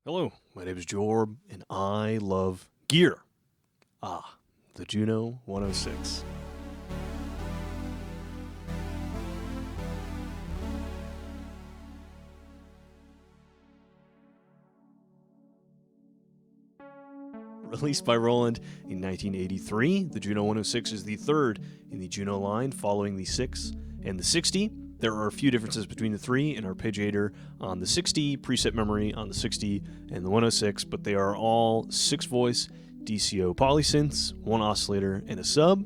Hello, my name is Jorb, and I love gear. The Juno 106. Released by Roland in 1983, the Juno 106 is the third in the Juno line, following the 6 and the 60. There are a few differences between the three and arpeggiator on the 60, preset memory on the 60, and the 106, but they are all 6-voice DCO polysynths, one oscillator, and a sub.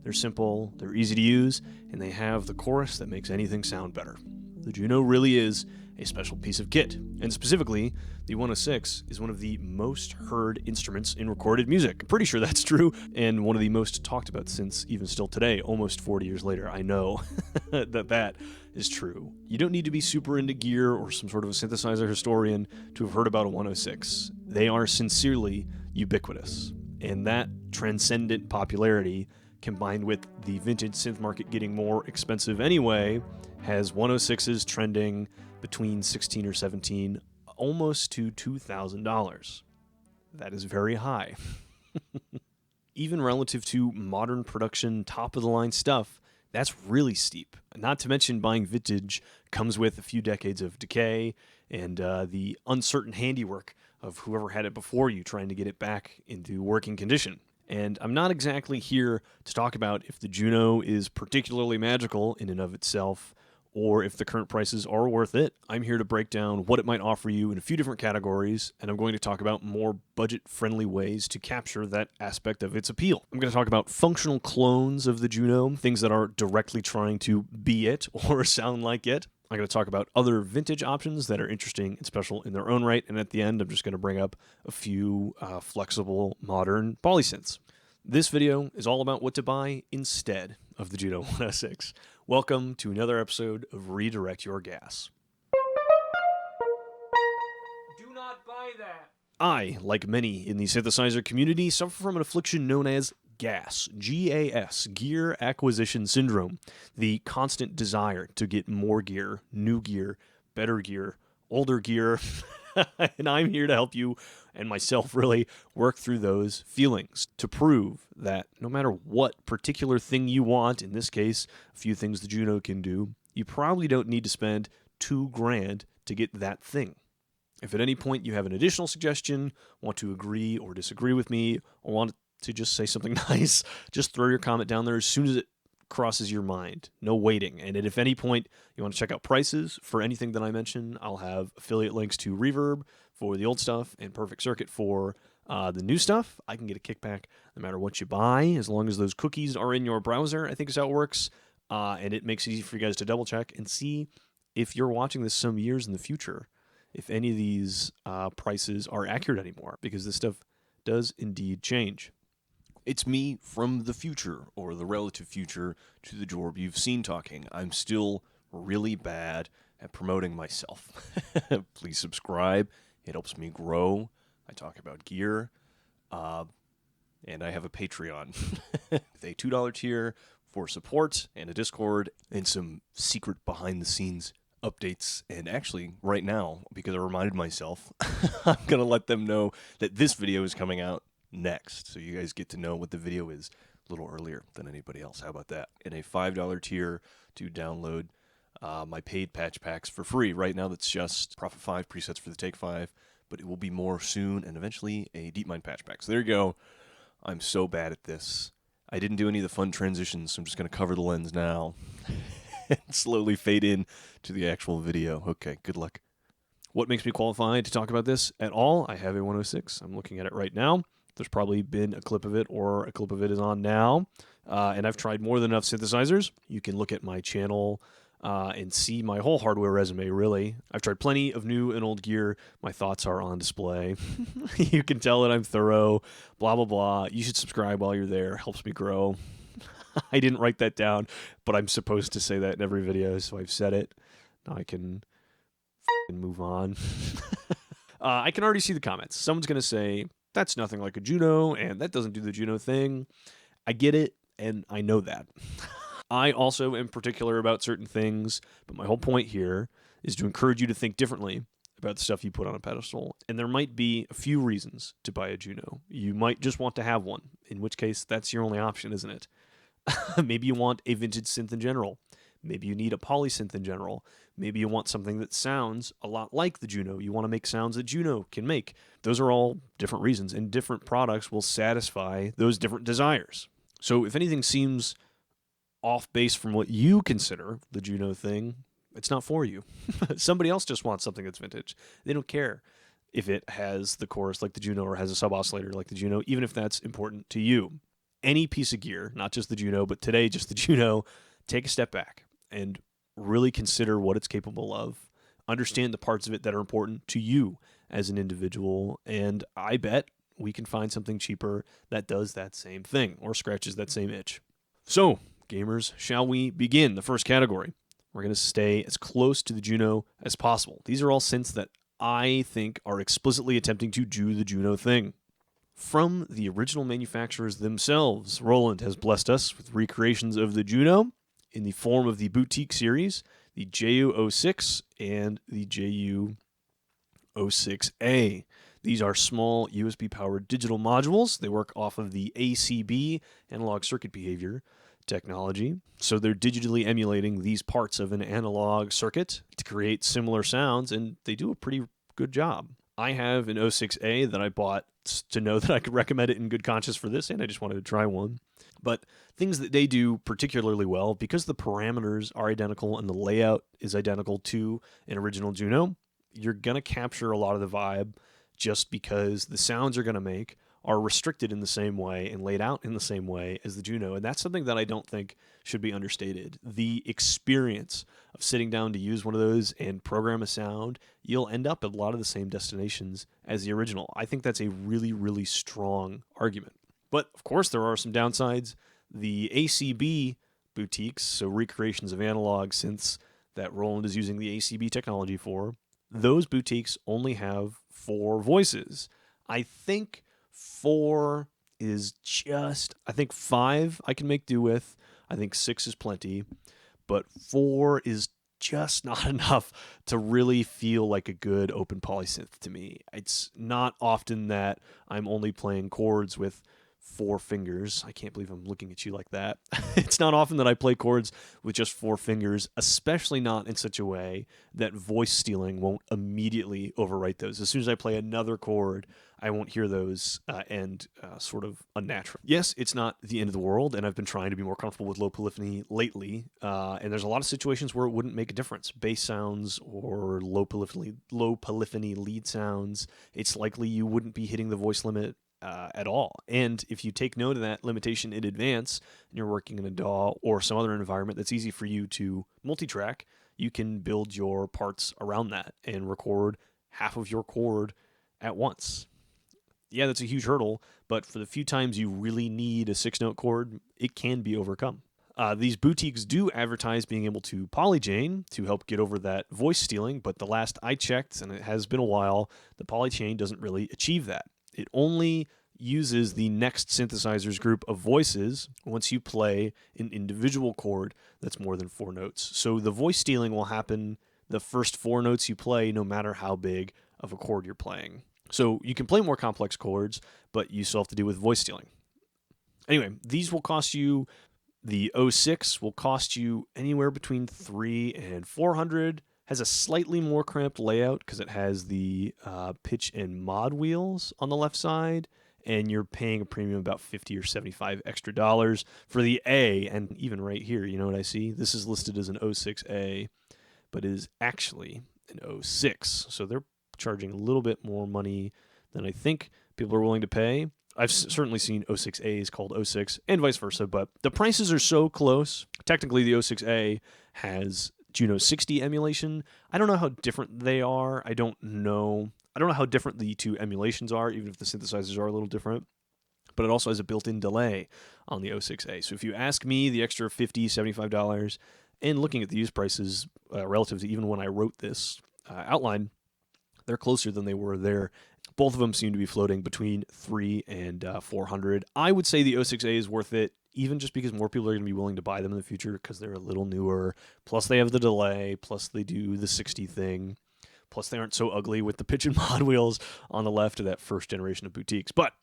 They're simple, they're easy to use, and they have the chorus that makes anything sound better. The Juno really is a special piece of kit, and specifically, the 106 is one of the most heard instruments in recorded music. I'm pretty sure that's true, and one of the most talked about synths even still today, almost 40 years later. I know that is true. You don't need to be super into gear or some sort of a synthesizer historian to have heard about a 106. They are sincerely ubiquitous, and that transcendent popularity, combined with the vintage synth market getting more expensive anyway, has 106s trending between $16 or $17, almost to $2,000. That is very high. Even relative to modern production, top-of-the-line stuff, that's really steep. Not to mention buying vintage comes with a few decades of decay and the uncertain handiwork of whoever had it before you trying to get it back into working condition. And I'm not exactly here to talk about if the Juno is particularly magical in and of itself, or if the current prices are worth it. I'm here to break down what it might offer you in a few different categories, and I'm going to talk about more budget-friendly ways to capture that aspect of its appeal. I'm going to talk about functional clones of the Juno, things that are directly trying to be it or sound like it. I'm going to talk about other vintage options that are interesting and special in their own right, and at the end, I'm just going to bring up a few flexible modern polysynths. This video is all about what to buy instead of the Juno 106. Welcome to another episode of Redirect Your Gas. Do not buy that. I, like many in the synthesizer community, suffer from an affliction known as GAS, G-A-S, Gear Acquisition Syndrome, the constant desire to get more gear, new gear, better gear, older gear, and I'm here to help you and myself really work through those feelings to prove that no matter what particular thing you want, in this case, a few things the Juno can do, you probably don't need to spend $2,000 to get that thing. If at any point you have an additional suggestion, want to agree or disagree with me, or want to just say something nice, just throw your comment down there as soon as it crosses your mind. No waiting. And if at any point you want to check out prices for anything that I mention, I'll have affiliate links to Reverb for the old stuff and Perfect Circuit for the new stuff. I can get a kickback no matter what you buy, as long as those cookies are in your browser, I think is how it works. And it makes it easy for you guys to double check and see if you're watching this some years in the future, if any of these prices are accurate anymore, because this stuff does indeed change. It's me from the future, or the relative future, to the Jorb you've seen talking. I'm still really bad at promoting myself. Please subscribe. It helps me grow. I talk about gear. And I have a Patreon with a $2 tier for support and a Discord and some secret behind-the-scenes updates. And actually, right now, because I reminded myself, I'm going to let them know that this video is coming out next, so you guys get to know what the video is a little earlier than anybody else. How about that? And a $5 tier to download my paid patch packs for free. Right now that's just Prophet 5 presets for the Take 5, but it will be more soon, and eventually a deepmind patch pack. So there you go. I'm so bad at this. I didn't do any of the fun transitions, so I'm just going to cover the lens now and slowly fade in to the actual video. Okay, good luck. What makes me qualified to talk about this at all? I have a 106. I'm looking at it right now. There's probably been a clip of it, or a clip of it is on now. And I've tried more than enough synthesizers. You can look at my channel and see my whole hardware resume, really. I've tried plenty of new and old gear. My thoughts are on display. You can tell that I'm thorough, blah, blah, blah. You should subscribe while you're there. Helps me grow. I didn't write that down, but I'm supposed to say that in every video, so I've said it. Now I can move on. I can already see the comments. Someone's going to say, that's nothing like a Juno, and that doesn't do the Juno thing. I get it, and I know that. I also am particular about certain things, but my whole point here is to encourage you to think differently about the stuff you put on a pedestal, and there might be a few reasons to buy a Juno. You might just want to have one, in which case that's your only option, isn't it? Maybe you want a vintage synth in general. Maybe you need a polysynth in general. Maybe you want something that sounds a lot like the Juno. You want to make sounds that Juno can make. Those are all different reasons, and different products will satisfy those different desires. So if anything seems off base from what you consider the Juno thing, it's not for you. Somebody else just wants something that's vintage. They don't care if it has the chorus like the Juno or has a sub-oscillator like the Juno, even if that's important to you. Any piece of gear, not just the Juno, but today just the Juno, take a step back and really consider what it's capable of. Understand the parts of it that are important to you as an individual, and I bet we can find something cheaper that does that same thing or scratches that same itch. So, gamers, shall we begin? The first category. We're going to stay as close to the Juno as possible. These are all synths that I think are explicitly attempting to do the Juno thing. From the original manufacturers themselves, Roland has blessed us with recreations of the Juno in the form of the Boutique series, the JU06 and the JU06A. These are small USB-powered digital modules. They work off of the ACB, analog circuit behavior technology. So they're digitally emulating these parts of an analog circuit to create similar sounds, and they do a pretty good job. I have an 06A that I bought to know that I could recommend it in good conscience for this, and I just wanted to try one. But things that they do particularly well, because the parameters are identical and the layout is identical to an original Juno, you're going to capture a lot of the vibe just because the sounds you're going to make are restricted in the same way and laid out in the same way as the Juno. And that's something that I don't think should be understated. The experience of sitting down to use one of those and program a sound, you'll end up at a lot of the same destinations as the original. I think that's a really, really strong argument. But of course, there are some downsides. The ACB boutiques, so recreations of analog synths that Roland is using the ACB technology for, those boutiques only have 4 voices. I think 4 is just, I think 5 I can make do with. I think 6 is plenty, but 4 is just not enough to really feel like a good open polysynth to me. It's not often that I'm only playing chords with 4 fingers. I can't believe I'm looking at you like that. It's not often that I play chords with just 4 fingers, especially not in such a way that voice stealing won't immediately overwrite those. As soon as I play another chord, I won't hear those end sort of unnatural. Yes, it's not the end of the world, and I've been trying to be more comfortable with low polyphony lately, and there's a lot of situations where it wouldn't make a difference. Bass sounds or low polyphony lead sounds, it's likely you wouldn't be hitting the voice limit at all. And if you take note of that limitation in advance and you're working in a DAW or some other environment that's easy for you to multi-track, you can build your parts around that and record half of your chord at once. Yeah, that's a huge hurdle, but for the few times you really need a 6-note chord, it can be overcome. These boutiques do advertise being able to polychain to help get over that voice stealing, but the last I checked, and it has been a while, the polychain doesn't really achieve that. It only uses the next synthesizers group of voices once you play an individual chord that's more than 4 notes. So the voice stealing will happen the first 4 notes you play, no matter how big of a chord you're playing. So you can play more complex chords, but you still have to deal with voice stealing. Anyway, these will cost you, the 06 will cost you anywhere between $300 and $400. Has a slightly more cramped layout because it has the pitch and mod wheels on the left side, and you're paying a premium about $50 or $75 extra dollars for the A. And even right here, you know what I see? This is listed as an 06A, but it is actually an 06. So they're charging a little bit more money than I think people are willing to pay. I've certainly seen 06As called 06 and vice versa, but the prices are so close. Technically, the 06A has Juno 60 emulation. I don't know how different they are. I don't know how different the two emulations are, even if the synthesizers are a little different. But it also has a built-in delay on the 06A. So if you ask me, the extra $50, $75, and looking at the used prices relative to even when I wrote this outline, they're closer than they were there. Both of them seem to be floating between $300 and $400. I would say the 06A is worth it, even just because more people are going to be willing to buy them in the future because they're a little newer. Plus they have the delay. Plus they do the 60 thing. Plus, they aren't so ugly with the pitch and mod wheels on the left of that first generation of boutiques. But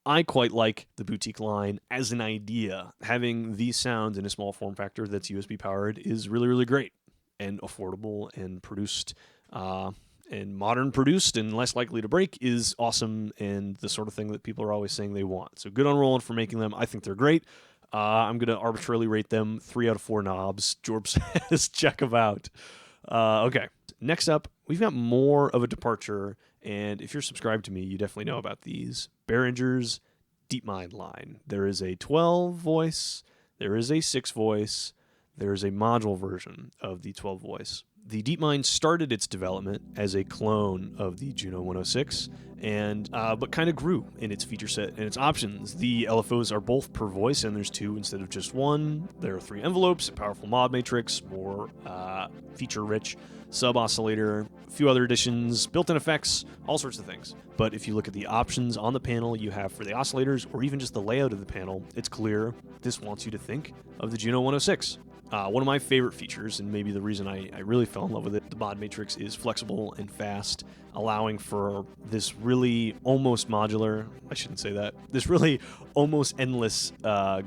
I quite like the boutique line as an idea. Having these sounds in a small form factor that's USB powered is really, really great and affordable and produced and modern produced and less likely to break is awesome and the sort of thing that people are always saying they want. So good on Roland for making them. I think they're great. I'm going to arbitrarily rate them 3 out of 4 knobs. Jorb says check them out. Okay, next up, we've got more of a departure, and if you're subscribed to me, you definitely know about these. Behringer's DeepMind line. There is a 12 voice, there is a 6 voice, there is a module version of the 12 voice. The DeepMind started its development as a clone of the Juno 106, and but kind of grew in its feature set and its options. The LFOs are both per voice, and there's 2 instead of just 1. There are 3 envelopes, a powerful mod matrix, more feature-rich sub-oscillator, a few other additions, built-in effects, all sorts of things. But if you look at the options on the panel you have for the oscillators, or even just the layout of the panel, it's clear this wants you to think of the Juno 106. One of my favorite features, and maybe the reason I really fell in love with it, the mod matrix is flexible and fast, allowing for this really almost modular, I shouldn't say that, this really almost endless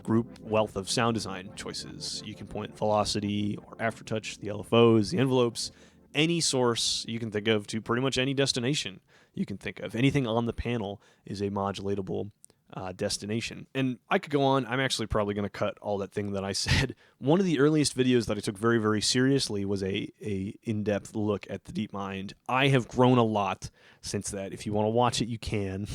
group wealth of sound design choices. You can point velocity or aftertouch, the LFOs, the envelopes, any source you can think of to pretty much any destination you can think of. Anything on the panel is a modulatable destination. And I could go on. I'm actually probably going to cut all that thing that I said. One of the earliest videos that I took very, very seriously was a in-depth look at the DeepMind. I have grown a lot since that. If you want to watch it, you can.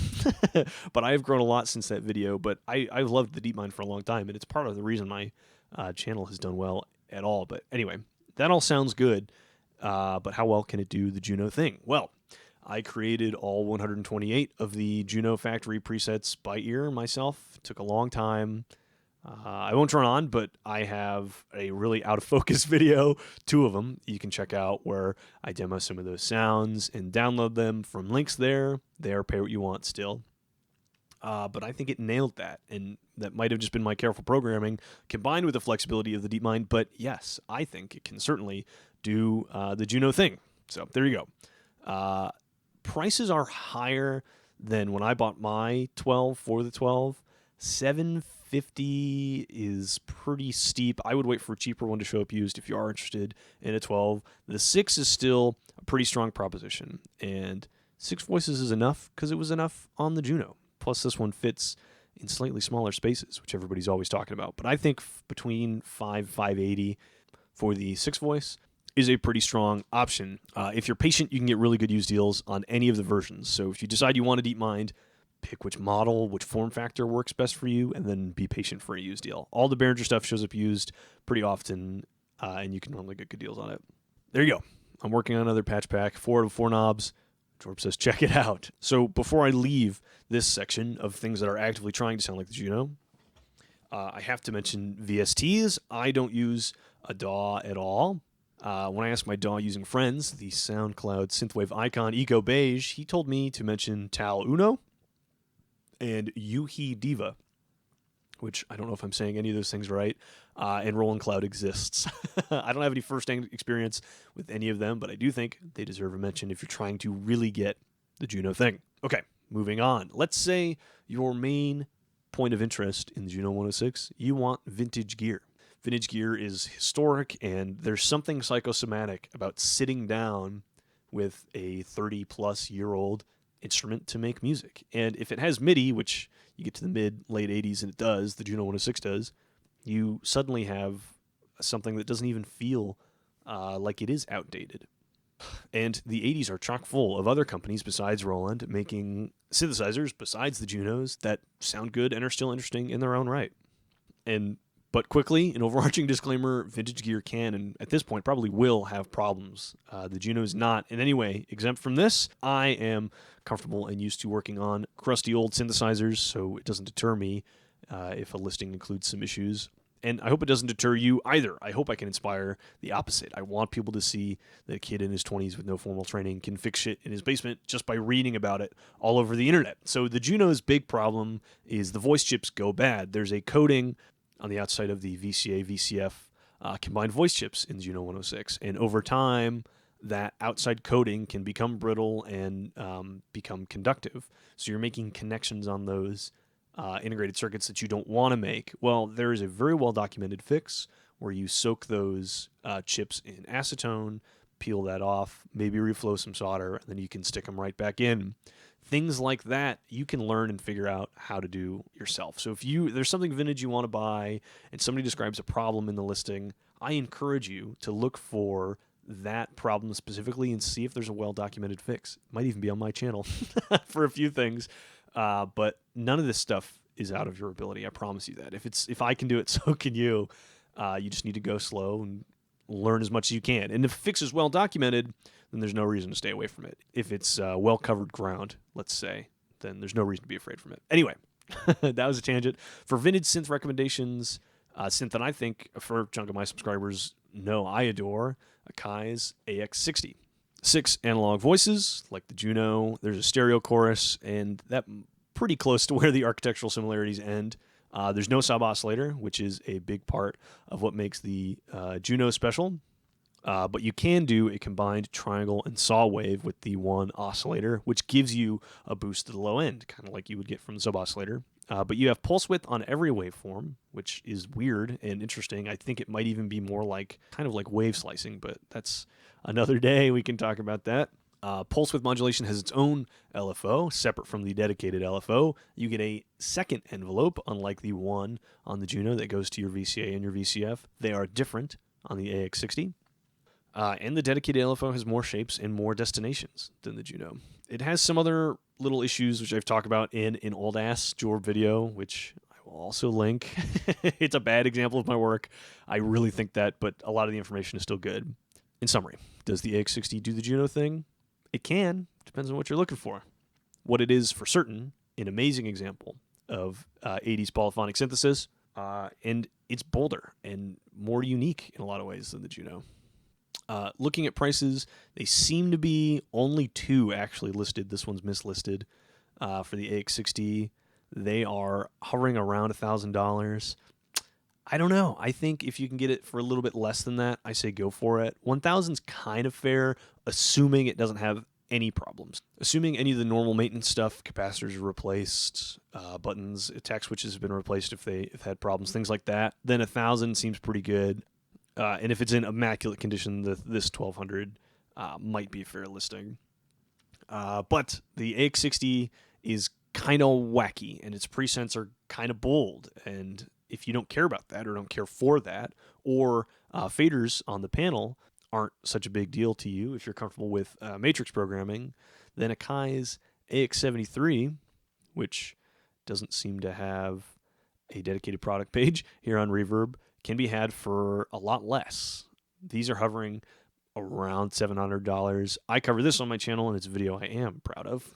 But I have grown a lot since that video. But I've loved the DeepMind for a long time, and it's part of the reason my channel has done well at all. But anyway, that all sounds good. But how well can it do the Juno thing? Well, I created all 128 of the Juno factory presets by ear myself. It took a long time. I won't turn on, but I have a really out of focus video, 2 of them you can check out where I demo some of those sounds and download them from links there. They are pay what you want still. But I think it nailed that, and that might have just been my careful programming combined with the flexibility of the DeepMind, but yes, I think it can certainly do the Juno thing. So there you go. Prices are higher than when I bought my 12 for the 12. $750 is pretty steep. I would wait for a cheaper one to show up used if you are interested in a 12. The 6 is still a pretty strong proposition, and 6 voices is enough because it was enough on the Juno. Plus, this one fits in slightly smaller spaces, which everybody's always talking about. But I think between $580 for the 6 voice is a pretty strong option. If you're patient, you can get really good used deals on any of the versions. So if you decide you want a DeepMind, pick which model, which form factor works best for you, and then be patient for a used deal. All the Behringer stuff shows up used pretty often, and you can normally get good deals on it. There you go. I'm working on another patch pack, 4 out of 4 knobs. Jorb says, check it out. So before I leave this section of things that are actively trying to sound like the Juno, I have to mention VSTs. I don't use a DAW at all. When I asked my DAW using friends, the SoundCloud synthwave icon Eco Beige, he told me to mention Tal Uno and Yuhi Diva, which I don't know if I'm saying any of those things right, and Roland Cloud exists. I don't have any first-hand experience with any of them, but I do think they deserve a mention if you're trying to really get the Juno thing. Okay, moving on. Let's say your main point of interest in the Juno 106, you want vintage gear. Vintage gear is historic, and there's something psychosomatic about sitting down with a 30-plus-year-old instrument to make music. And if it has MIDI, which you get to the mid-late 80s and it does, the Juno 106 does, you suddenly have something that doesn't even feel like it is outdated. And the 80s are chock full of other companies besides Roland making synthesizers, besides the Junos, that sound good and are still interesting in their own right. But quickly, an overarching disclaimer, vintage gear can, and at this point probably will, have problems. The Juno is not in any way exempt from this. I am comfortable and used to working on crusty old synthesizers, so it doesn't deter me if a listing includes some issues. And I hope it doesn't deter you either. I hope I can inspire the opposite. I want people to see that a kid in his 20s with no formal training can fix shit in his basement just by reading about it all over the internet. So the Juno's big problem is the voice chips go bad. There's a coating on the outside of the VCA, VCF combined voice chips in the Juno 106. And over time, that outside coating can become brittle and become conductive. So you're making connections on those integrated circuits that you don't want to make. Well, there is a very well-documented fix where you soak those chips in acetone, peel that off, maybe reflow some solder, and then you can stick them right back in. Things like that you can learn and figure out how to do yourself. So if there's something vintage you want to buy and somebody describes a problem in the listing, I encourage you to look for that problem specifically and see if there's a well-documented fix. It might even be on my channel for a few things, but none of this stuff is out of your ability. I promise you that. If I can do it, so can you. You just need to go slow and learn as much as you can. And if the fix is well-documented, then there's no reason to stay away from it. If it's well-covered ground, let's say, then there's no reason to be afraid from it. Anyway, that was a tangent. For vintage synth recommendations, synth that I think for a chunk of my subscribers know I adore, Akai's AX60. 6 analog voices, like the Juno. There's a stereo chorus, and that pretty close to where the architectural similarities end. There's no sub-oscillator, which is a big part of what makes the Juno special. But you can do a combined triangle and saw wave with the one oscillator, which gives you a boost to the low end, kind of like you would get from the sub-oscillator. But you have pulse width on every waveform, which is weird and interesting. I think it might even be more like kind of like wave slicing, but that's another day. We can talk about that. Pulse width modulation has its own LFO, separate from the dedicated LFO. You get a second envelope, unlike the one on the Juno that goes to your VCA and your VCF. They are different on the AX60. And the dedicated LFO has more shapes and more destinations than the Juno. It has some other little issues, which I've talked about in an old-ass Jorb video, which I will also link. It's a bad example of my work. I really think that, but a lot of the information is still good. In summary, does the AX60 do the Juno thing? It can. Depends on what you're looking for. What it is for certain, an amazing example of 80s polyphonic synthesis, and it's bolder and more unique in a lot of ways than the Juno. Looking at prices, they seem to be only two actually listed. This one's mislisted for the AX60. They are hovering around $1,000. I don't know. I think if you can get it for a little bit less than that, I say go for it. 1,000's kind of fair, assuming it doesn't have any problems. Assuming any of the normal maintenance stuff, capacitors are replaced, buttons, attack switches have been replaced if they've had problems, things like that, then 1,000 seems pretty good. And if it's in immaculate condition, this 1,200 might be a fair listing. But the AX60 is kind of wacky, and its presets are kind of bold. And if you don't care about that or don't care for that, or faders on the panel aren't such a big deal to you, if you're comfortable with matrix programming, then Akai's AX73, which doesn't seem to have a dedicated product page here on Reverb, can be had for a lot less. These are hovering around $700. I cover this on my channel, and it's a video I am proud of.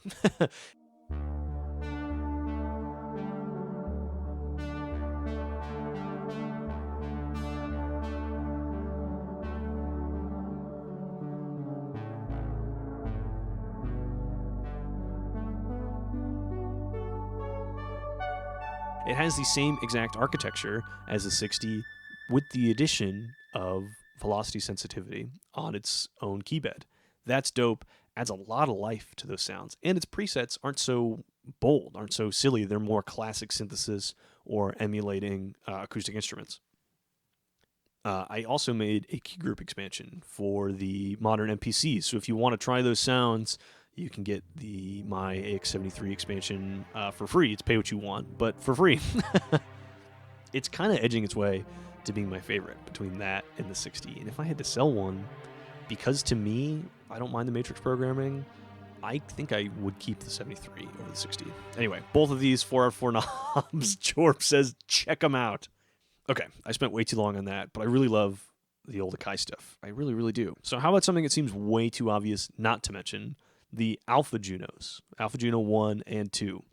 It has the same exact architecture as the 60 with the addition of velocity sensitivity on its own keybed. That's dope, adds a lot of life to those sounds, and its presets aren't so bold, aren't so silly. They're more classic synthesis or emulating acoustic instruments. I also made a key group expansion for the modern MPCs, so if you want to try those sounds, you can get my AX73 expansion for free. It's pay what you want, but for free. It's kind of edging its way to being my favorite between that and the 60. And if I had to sell one, because to me, I don't mind the matrix programming, I think I would keep the 73 over the 60. Anyway, both of these 4 out of 4 knobs, Jorb says, check them out. Okay, I spent way too long on that, but I really love the old Akai stuff. I really, really do. So how about something that seems way too obvious not to mention? The Alpha Junos, Alpha Juno 1 and 2.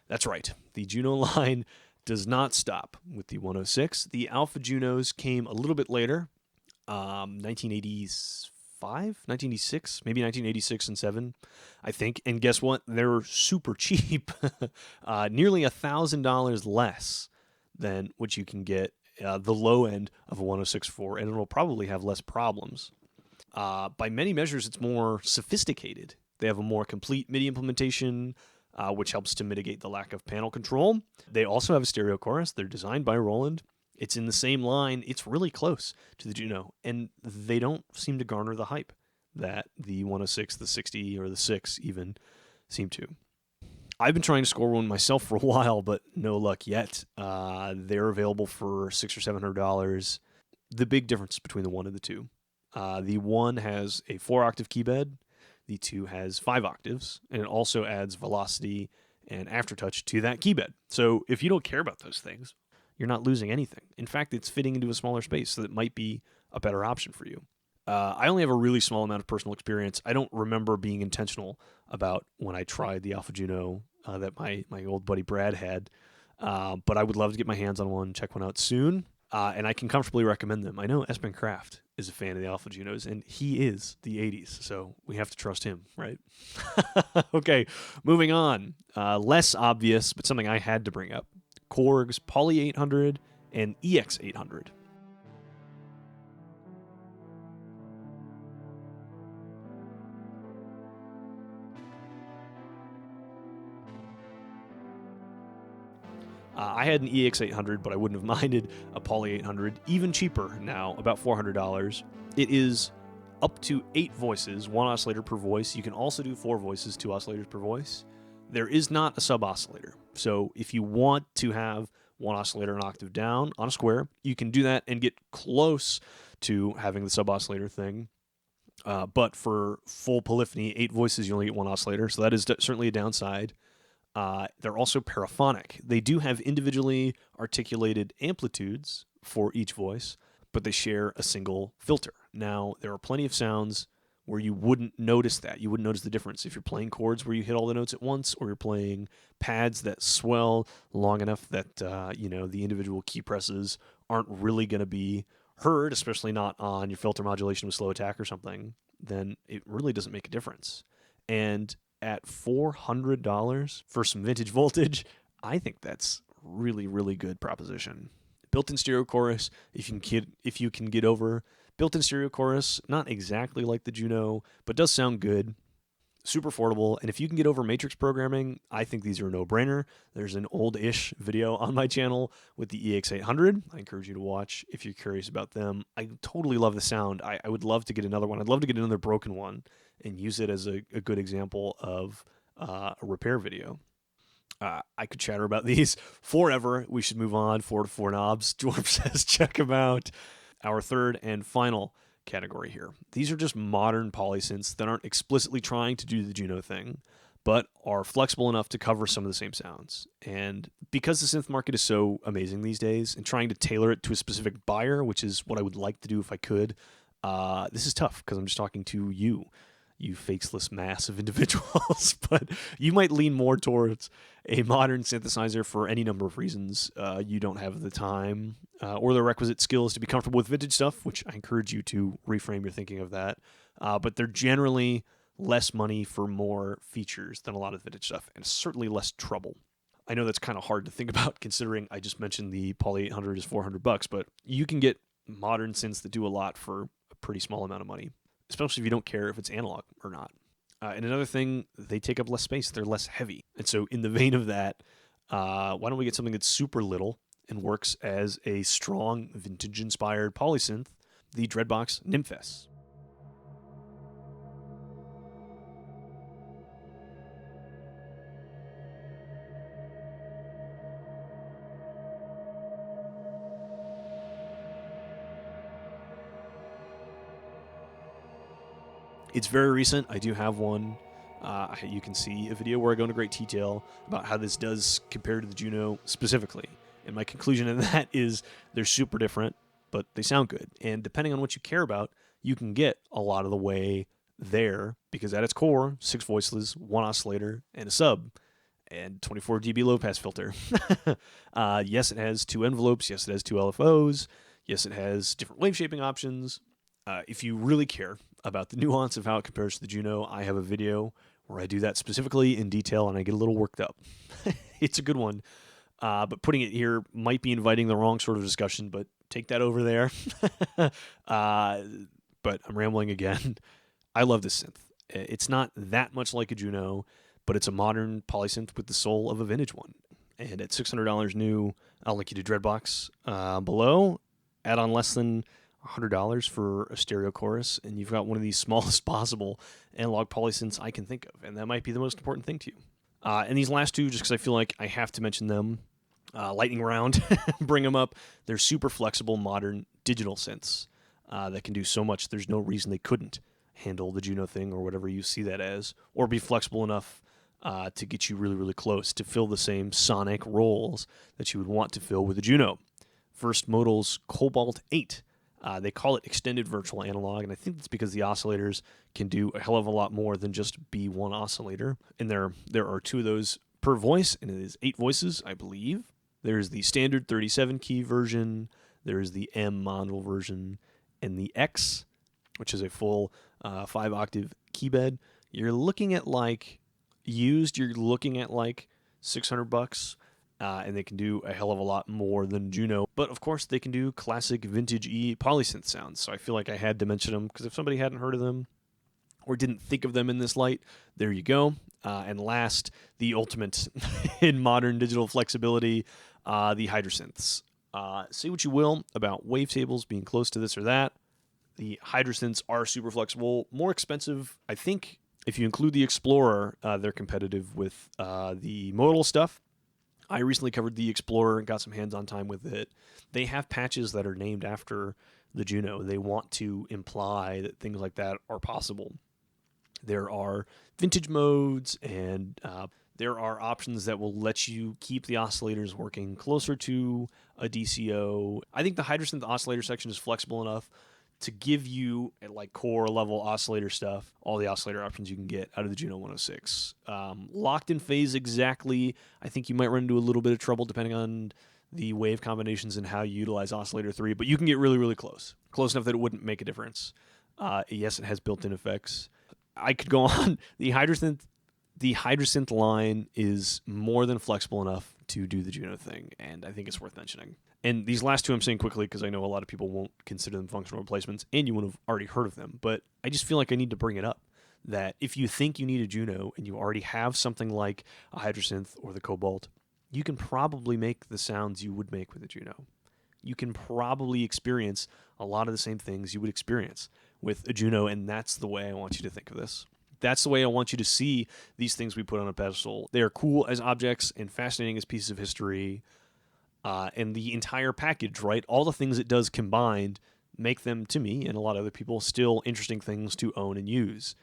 That's right, the Juno line does not stop with the 106. The Alpha Junos came a little bit later, 1985, 1986, maybe 1986 and 7, I think. And guess what? They're super cheap, nearly $1,000 less than what you can get the low end of a 106.4, and it'll probably have less problems. By many measures, it's more sophisticated. They have a more complete MIDI implementation, which helps to mitigate the lack of panel control. They also have a stereo chorus. They're designed by Roland. It's in the same line. It's really close to the Juno, and they don't seem to garner the hype that the 106, the 60, or the 6 even seem to. I've been trying to score one myself for a while, but no luck yet. They're available for $600 or $700. The big difference between the 1 and the 2. The 1 has a 4-octave key bed. The 2 has 5 octaves, and it also adds velocity and aftertouch to that key bed. So if you don't care about those things, you're not losing anything. In fact, it's fitting into a smaller space, so that might be a better option for you. I only have a really small amount of personal experience. I don't remember being intentional about when I tried the Alpha Juno that my old buddy Brad had, but I would love to get my hands on one, check one out soon, and I can comfortably recommend them. I know Espen Kraft is a fan of the Alpha Junos, and he is the 80s, so we have to trust him, right? Okay, moving on. Less obvious, but something I had to bring up. Korg's Poly 800 and EX 800. I had an EX800, but I wouldn't have minded a Poly 800. Even cheaper now, about $400. It is up to 8 voices, 1 oscillator per voice. You can also do 4 voices, 2 oscillators per voice. There is not a sub-oscillator. So if you want to have 1 oscillator an octave down on a square, you can do that and get close to having the sub-oscillator thing. But for full polyphony, 8 voices, you only get 1 oscillator. So that is certainly a downside. They're also paraphonic. They do have individually articulated amplitudes for each voice, but they share a single filter. Now, there are plenty of sounds where you wouldn't notice that. You wouldn't notice the difference if you're playing chords where you hit all the notes at once, or you're playing pads that swell long enough that the individual key presses aren't really going to be heard, especially not on your filter modulation with slow attack or something. Then it really doesn't make a difference. And at $400 for some vintage voltage, I think that's really, really good proposition. Built-in stereo chorus, if you can get over built-in stereo chorus, not exactly like the Juno, but does sound good. Super affordable, and if you can get over matrix programming, I think these are a no-brainer. There's an old-ish video on my channel with the EX800. I encourage you to watch if you're curious about them. I totally love the sound. I would love to get another one. I'd love to get another broken one and use it as a good example of a repair video. I could chatter about these forever. We should move on. 4 to 4 knobs. Dwarf says check them out. Our third and final category here. These are just modern polysynths that aren't explicitly trying to do the Juno thing, but are flexible enough to cover some of the same sounds. And because the synth market is so amazing these days, and trying to tailor it to a specific buyer, which is what I would like to do if I could, this is tough because I'm just talking to you faceless mass of individuals. But you might lean more towards a modern synthesizer for any number of reasons. You don't have the time or the requisite skills to be comfortable with vintage stuff, which I encourage you to reframe your thinking of that. But they're generally less money for more features than a lot of vintage stuff, and certainly less trouble. I know that's kind of hard to think about considering I just mentioned the Poly 800 is $400, but you can get modern synths that do a lot for a pretty small amount of money, especially if you don't care if it's analog or not. And another thing, they take up less space. They're less heavy. And so in the vein of that, why don't we get something that's super little and works as a strong vintage-inspired polysynth, the Dreadbox Nymphess. It's very recent. I do have one. You can see a video where I go into great detail about how this does compare to the Juno specifically. And my conclusion in that is they're super different, but they sound good. And depending on what you care about, you can get a lot of the way there, because at its core, 6 voiceless, 1 oscillator, and a sub, and 24 dB low pass filter. Yes, it has 2 envelopes. Yes, it has 2 LFOs. Yes, it has different wave shaping options. If you really care about the nuance of how it compares to the Juno, I have a video where I do that specifically in detail, and I get a little worked up. It's a good one. But putting it here might be inviting the wrong sort of discussion, but take that over there. but I'm rambling again. I love this synth. It's not that much like a Juno, but it's a modern polysynth with the soul of a vintage one. And at $600 new, I'll link you to Dreadbox below. Add on less than $100 for a stereo chorus, and you've got one of the smallest possible analog polysynths I can think of, and that might be the most important thing to you. And these last two, just because I feel like I have to mention them, lightning round, bring them up. They're super flexible, modern digital synths that can do so much. There's no reason they couldn't handle the Juno thing or whatever you see that as, or be flexible enough to get you really, really close to fill the same sonic roles that you would want to fill with a Juno. First Modal's Cobalt 8. They call it extended virtual analog, and I think that's because the oscillators can do a hell of a lot more than just be one oscillator. And there are 2 of those per voice, and it is 8 voices, I believe. There's the standard 37-key version, there's the M module version, and the X, which is a full 5-octave key bed. You're looking at like $600, and they can do a hell of a lot more than Juno. But of course, they can do classic vintage-y polysynth sounds. So I feel like I had to mention them because if somebody hadn't heard of them or didn't think of them in this light, there you go. And last, the ultimate in modern digital flexibility, the Hydrasynths. Say what you will about wavetables being close to this or that. The Hydrasynths are super flexible, more expensive. I think if you include the Explorer, they're competitive with the modal stuff. I recently covered the Explorer and got some hands-on time with it. They have patches that are named after the Juno. They want to imply that things like that are possible. There are vintage modes, and there are options that will let you keep the oscillators working closer to a DCO. I think the Hydrasynth oscillator section is flexible enough to give you, at like core level oscillator stuff, all the oscillator options you can get out of the Juno 106. Locked in phase exactly, I think you might run into a little bit of trouble depending on the wave combinations and how you utilize oscillator 3, but you can get really, really close. Close enough that it wouldn't make a difference. Yes, it has built-in effects. I could go on. The Hydrasynth line is more than flexible enough to do the Juno thing, and I think it's worth mentioning. And these last 2 I'm saying quickly because I know a lot of people won't consider them functional replacements, and you would have already heard of them, but I just feel like I need to bring it up, that if you think you need a Juno and you already have something like a Hydrasynth or the Cobalt, you can probably make the sounds you would make with a Juno. You can probably experience a lot of the same things you would experience with a Juno, and that's the way I want you to think of this. That's the way I want you to see these things we put on a pedestal. They are cool as objects and fascinating as pieces of history. And the entire package, right? All the things it does combined make them, to me and a lot of other people, still interesting things to own and use.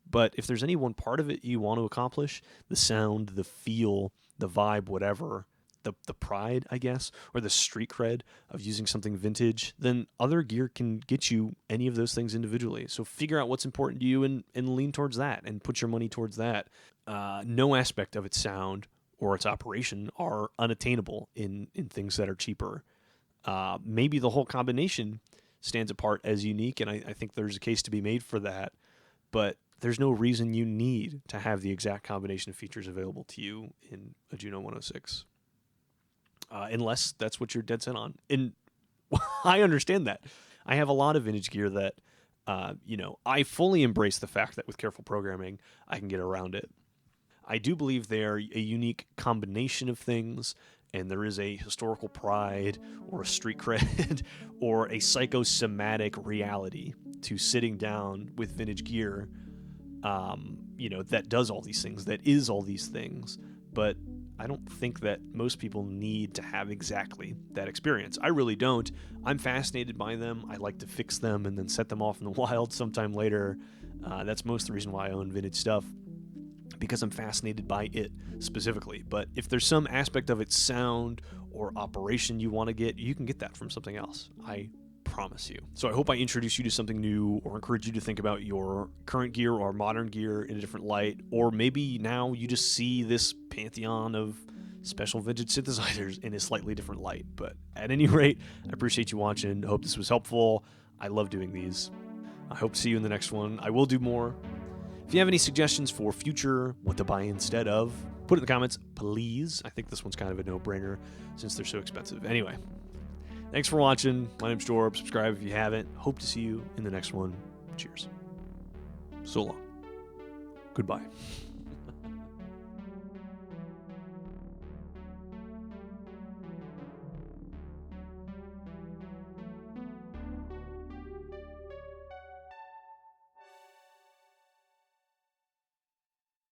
But if there's any one part of it you want to accomplish, the sound, the feel, the vibe, whatever, the pride, I guess, or the street cred of using something vintage, then other gear can get you any of those things individually. So figure out what's important to you and lean towards that and put your money towards that. No aspect of its sound or its operation are unattainable in things that are cheaper. Maybe the whole combination stands apart as unique, and I think there's a case to be made for that, but there's no reason you need to have the exact combination of features available to you in a Juno 106. Unless that's what you're dead set on. And I understand that. I have a lot of vintage gear that, I fully embrace the fact that with careful programming, I can get around it. I do believe they're a unique combination of things, and there is a historical pride or a street cred or a psychosomatic reality to sitting down with vintage gear, that does all these things, that is all these things. But I don't think that most people need to have exactly that experience. I really don't. I'm fascinated by them. I like to fix them and then set them off in the wild sometime later. That's most of the reason why I own vintage stuff, because I'm fascinated by it specifically. But if there's some aspect of its sound or operation you want to get, you can get that from something else. I promise you. So I hope I introduce you to something new or encourage you to think about your current gear or modern gear in a different light. Or maybe now you just see this pantheon of special vintage synthesizers in a slightly different light. But at any rate, I appreciate you watching. I hope this was helpful. I love doing these. I hope to see you in the next one. I will do more. If you have any suggestions for future, what to buy instead of, put it in the comments, please. I think this one's kind of a no-brainer since they're so expensive. Anyway, thanks for watching. My name's Jorb. Subscribe if you haven't. Hope to see you in the next one. Cheers. So long. Goodbye.